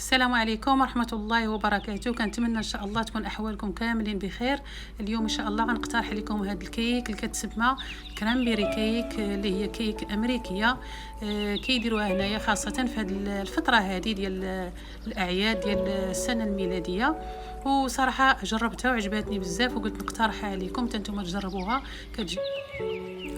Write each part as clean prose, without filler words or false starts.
السلام عليكم ورحمة الله وبركاته. كنتمنى ان شاء الله تكون احوالكم كاملين بخير. اليوم ان شاء الله غنقترح لكم هذا الكيك اللي كتسمى كرامبيري كيك، اللي هي كيك امريكيه. كيديروها هنايا خاصه في هذه الفتره هذه ديال الاعياد ديال السنه الميلاديه. وصراحه جربتها وعجبتني بزاف، وقلت نقترحها عليكم حتى نتوما تجربوها. كتجي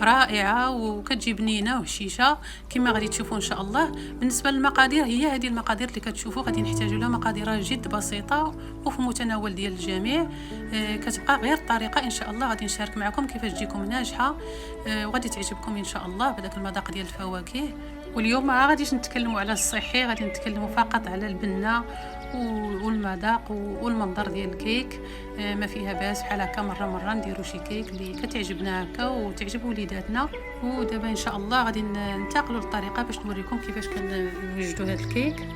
رائعه وكتجي بنينه وهشيشه كما غادي تشوفوا ان شاء الله. بالنسبه للمقادير، هي هذه المقادير اللي كتشوفوا، غادي نحتاجوا لها مقادير جد بسيطه وفي متناول ديال الجميع. كتبقى غير الطريقه ان شاء الله غادي نشارك معكم كيفاش تجيكم ناجحه، وغادي تعجبكم ان شاء الله بهذاك المذاق ديال الفواكه. واليوم ما غاديش نتكلموا على الصحي، غادي نتكلموا فقط على البنه والمذاق والمنظر ديال الكيك. ما فيها باس بحال هكا مره نديروا شي كيك اللي كتعجبنا هكا وتعجب وليداتنا. ودابا ان شاء الله غادي ننتقلوا للطريقه باش نوريكم كيفاش كنوجدوا هذا الكيك.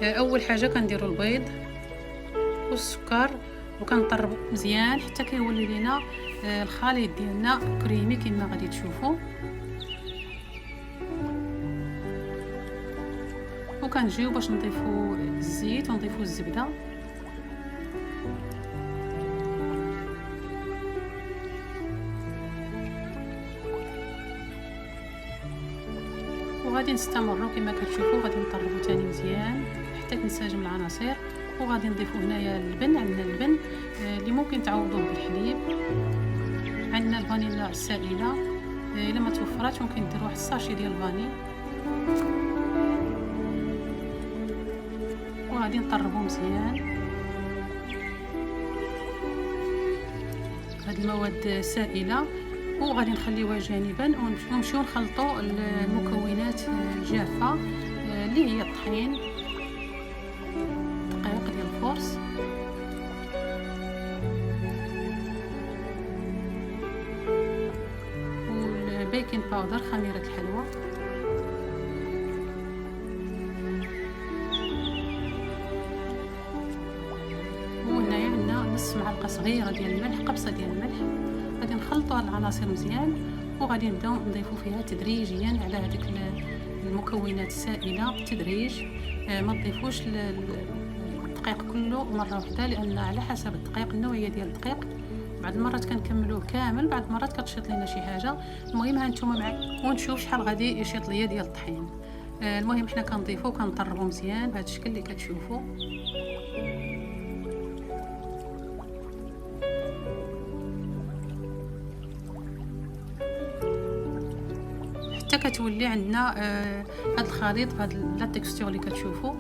اول حاجه كنديروا البيض والسكر وكنطربوا مزيان حتى كيولي لينا الخليط ديالنا كريمي كما غادي تشوفوا. وكنجيو باش نضيفوا الزيت ونضيفوا الزبده. وغادي نستمروا كما كتشوفوا، غادي نطربوا ثاني مزيان حتى تنسجم العناصر. وغادي نضيفوا هنايا اللبن، عندنا اللبن اللي ممكن تعوضوه بالحليب. عندنا الفانيلا السائله، الا ما توفراتش ممكن ديروا واحد الساشي ديال الفاني. وغادي نطربوا مزيان. هاد المواد سائله وغادي نخليوها جانبا ونمشيو نخلطوا المكونات الجافه اللي هي الطحين، دقيق ديال الفورس، والبيكنج باودر خميره الحلوى، وهنايا عندنا نص معلقه صغيره ديال الملح، قبصه ديال الملح. غادي نخلطوا هاد العناصر مزيان وغادي نبداو نضيفوا فيها تدريجيا على هذيك المكونات السائله بالتدريج. ما تضيفوش الدقيق كله مره واحده، لان على حسب الدقيق النوعيه ديال الدقيق بعض المرات كنكملوه كامل، بعض المرات كتشيط لينا شي حاجه. المهم ها نتوما معايا ونشوف شحال غادي يشيط ليا ديال الطحين. المهم حنا كنضيفوا وكنطربوا مزيان بهذا الشكل اللي كتشوفوا. حتى كتولي عندنا هذا الخليط بهذا لا تكستور اللي كتشوفوا،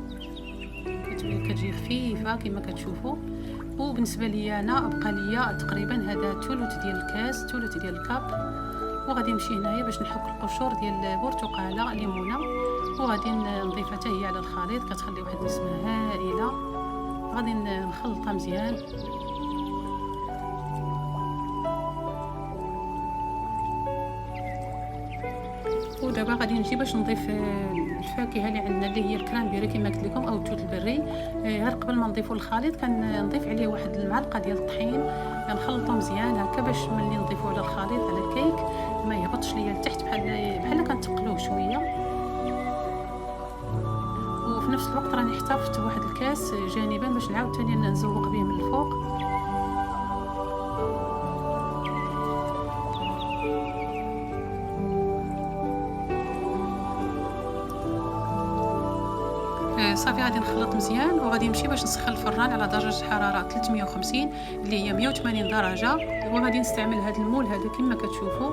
كتجي خفيفه كما كتشوفوا. وبالنسبه لي انا بقى ليا تقريبا هذا ثلث ديال الكاس، ثلث ديال الكاب. وغادي نمشي هنايا باش نحك القشور ديال البرتقاله ليمونه، وغادي نضيفها حتى هي على الخليط. كتخلي واحد النسمه هائله. غادي نخلطها مزيان. ودابا غادي نجي باش نضيف الفاكهه اللي عندنا اللي هي الكرامبيري كما قلت لكم او التوت البري. غير قبل ما نضيفوا الخليط كنضيف عليه واحد المعلقه ديال الطحين، نخلطو مزيان هكا باش ملي نضيفوا على الخليط على الكيك ما يهبطش ليا لتحت بحال كنتقلوه شويه. وفي نفس الوقت راني احتفظت بواحد الكاس جانبا باش نعاود ثاني نزوق به من الفوق. صافي غادي نخلط مزيان وغادي نمشي باش نسخن الفران على درجه حراره 350 اللي هي 180 درجه. وغادي نستعمل هذا المول هذا كما كتشوفوا،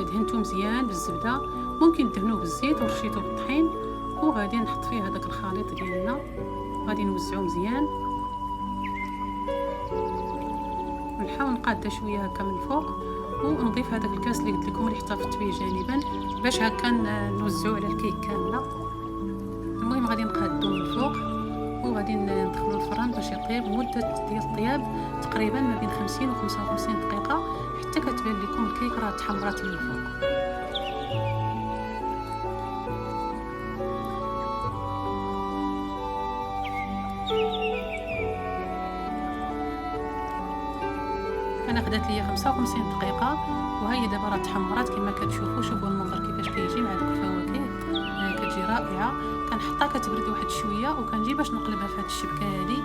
دهنته مزيان بالزبده، ممكن تدهنوه بالزيت ورشيتوه بالطحين. وغادي نحط فيه هذاك الخليط ديالنا، غادي نوزعو مزيان ونحاول نقاده شويه هكا من الفوق. ونضيف هذاك الكاس اللي قلت لكم اللي احتفظت به جانبا باش هكا نوزعو على الكيك كامله. المهم غادي نقادو من الفوق وغادي ندخلو الفران باش يطيب مده ديال الطياب تقريبا ما بين 50 و 55 دقيقه حتى كتبان لكم الكيك راه تحمرات من الفوق. انا خدات ليا 55 دقيقه وهي دابا راه تحمرات كما كتشوفوا. شوفوا المنظر كيفاش كيجي رائعه. كنحطها كتبرد واحد شويه وكنجي باش نقلبها في هاد الشبكه هادي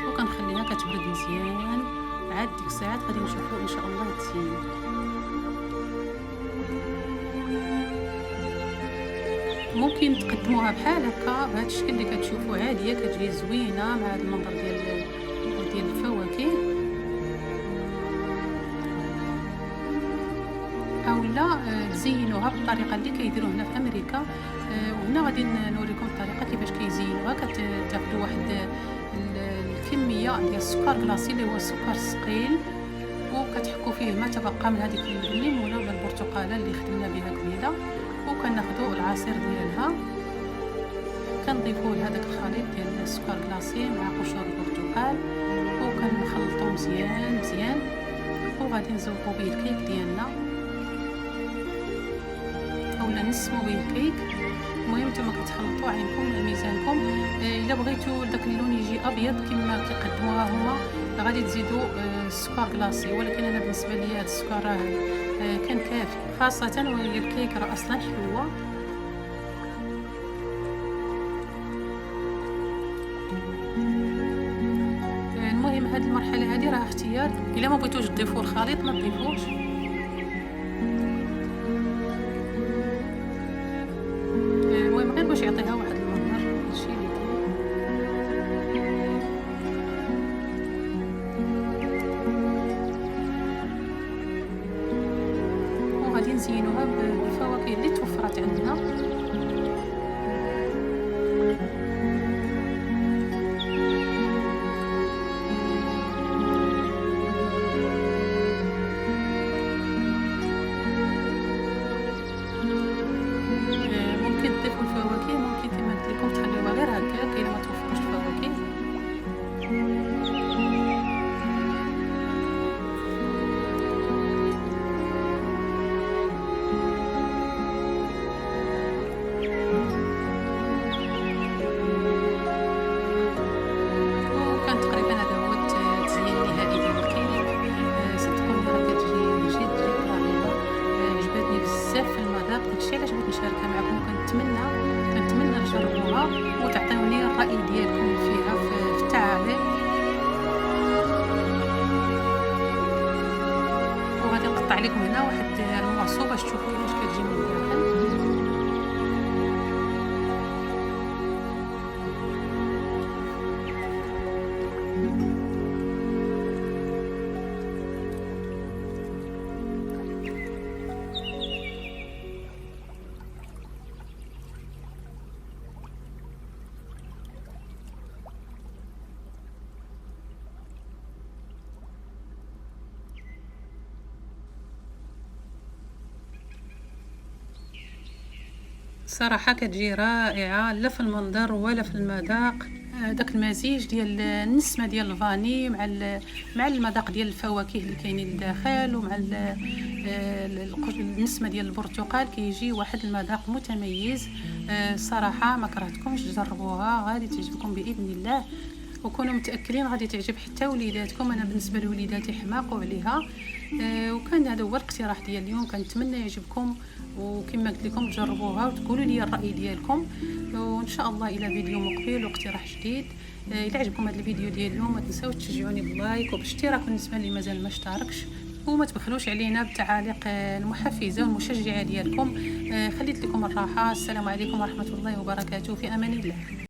وكنخليها كتبرد مزيان. عاد ديك الساعات غادي نشوفوا ان شاء الله التزيين. ممكن تقدموها بحال هكا بهذا الشكل اللي كتشوفوا عاديه، كتجي زوينه مع هذا المنظر ديال الفواكه. اولا تزينوها بالطريقه اللي كيديروا هنا في امريكا. وهنا غادي نوريكم الطريقه كيفاش كيزينوها. كتاخذوا واحد الكميه ديال السكر كلاصي اللي هو السكر الثقيل، وكتحكوا فيه ما تبقى من هذيك الليمونه ولا البرتقاله اللي خدمنا بها قبيله، وكناخذوا العصير ديالها كنضيفوه لهذاك الخليط ديال السكر كلاصي مع قشور البرتقال وكنخلطوه مزيان مزيان، وغادي نزوقوا به الكيك ديالنا اولا نسمو به الكيك. المهم نتوما كتخلطوا عينكم ميزانكم. الا بغيتو داك اللون يجي ابيض كما كيقدموها هما غادي تزيدوا السكر كلاصي، ولكن انا بالنسبه لي هذا السكر كان كافي، خاصه وهي الكيك راه اصلا حلوه. المهم هذه المرحله هذه راه اختيار، الا ما بغيتوش تضيفوا الخليط ما تضيفوش. المهم غير باش يعطيها واحد المنظر هادشي اللي داير. وغادي نزينوها بالفواكه اللي توفرت عندنا. ممكن تضيفوا الفواكه، ممكن كما قلت لكم تخليوها غير هكاك الا ما توفروش الفواكه. وكان تقريبا هذا هو التزيين النهائي ديال الكيك. صدقوني راه كتجي جد جد رائعه. عجبتني بزاف في المذاق، داكشي علاش بغيت نشاركها معكم. كنتمنى تجربوها وتعطيوني الراي ديالكم فيها في التعاليق. وغادي نقطع لكم هنا واحد المعصوبه باش تشوفوا كيفاش كتجي من الداخل. صراحة كتجي رائعة، لا في المنظر ولا في المذاق. داك المزيج ديال النسمة ديال الفاني مع المذاق ديال الفواكه اللي كاينين لداخل، ومع النسمة ديال البرتقال كيجي واحد المذاق متميز. صراحة ما كرهتكمش، جربوها غادي تعجبكم بإذن الله، وكونوا متاكدين غادي تعجب حتى وليداتكم. انا بالنسبه لوليداتي حماقوا عليها. وكان هذا هو الاقتراح ديال اليوم. كنتمنى يعجبكم، وكما قلت لكم تجربوها وتقولوا لي الراي ديالكم. وان شاء الله الى فيديو مقبل واقتراح جديد. الى عجبكم هذا الفيديو ديال اليوم ما تنساوش تشجعوني باللايك وبالاشتراك بالنسبه اللي مازال ما اشتركش، وما تبخلوش علينا بالتعاليق المحفزه والمشجعه ديالكم. خليت لكم الراحه. السلام عليكم ورحمه الله وبركاته، في امان الله.